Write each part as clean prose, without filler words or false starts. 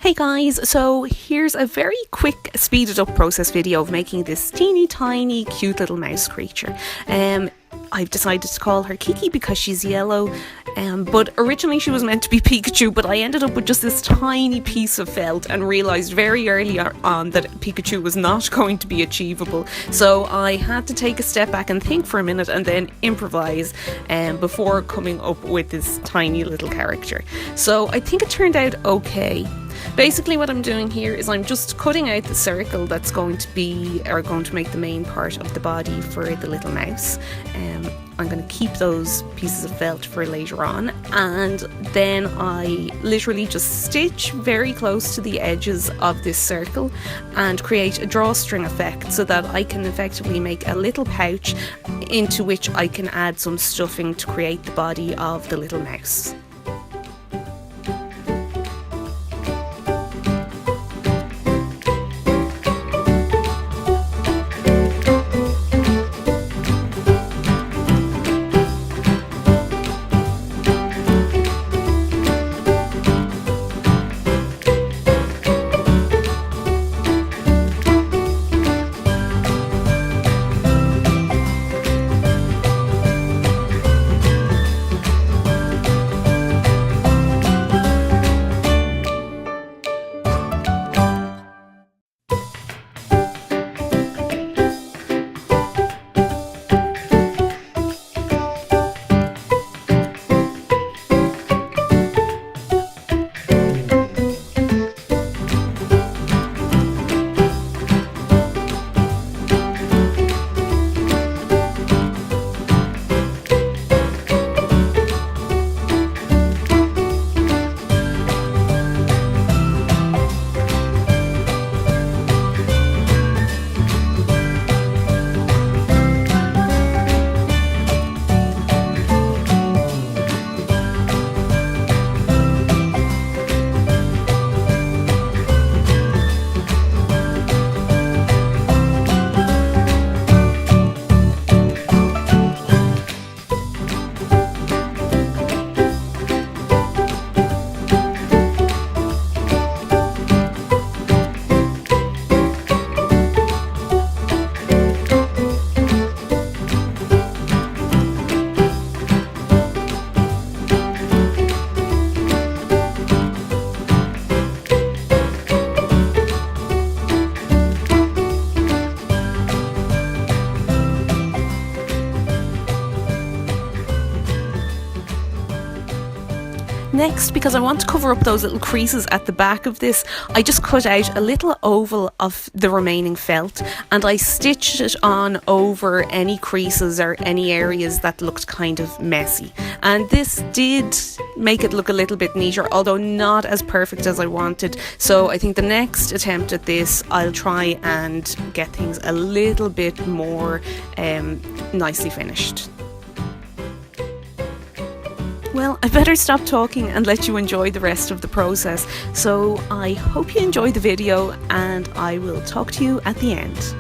Hey guys, so here's a very quick speeded up process video of making this teeny tiny cute little mouse creature. I've decided to call her Kiki because she's yellow, but originally she was meant to be Pikachu, but I ended up with just this tiny piece of felt and realised very early on that Pikachu was not going to be achievable. So I had to take a step back and think for a minute and then improvise before coming up with this tiny little character. So I think it turned out okay. Basically what I'm doing here is I'm just cutting out the circle that's going to make the main part of the body for the little mouse. I'm going to keep those pieces of felt for later on, and then I literally just stitch very close to the edges of this circle and create a drawstring effect so that I can effectively make a little pouch into which I can add some stuffing to create the body of the little mouse. Next, because I want to cover up those little creases at the back of this, I just cut out a little oval of the remaining felt and I stitched it on over any creases or any areas that looked kind of messy. And this did make it look a little bit neater, although not as perfect as I wanted. So I think the next attempt at this, I'll try and get things a little bit more nicely finished. Well, I better stop talking and let you enjoy the rest of the process. So I hope you enjoy the video and I will talk to you at the end.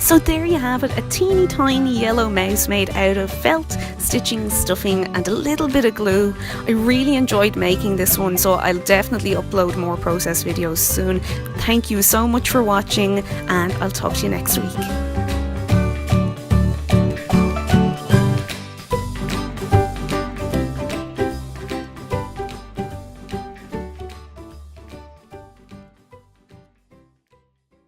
So there you have it, a teeny tiny yellow mouse made out of felt, stitching, stuffing and a little bit of glue. I really enjoyed making this one, so I'll definitely upload more process videos soon. Thank you so much for watching, and I'll talk to you next week.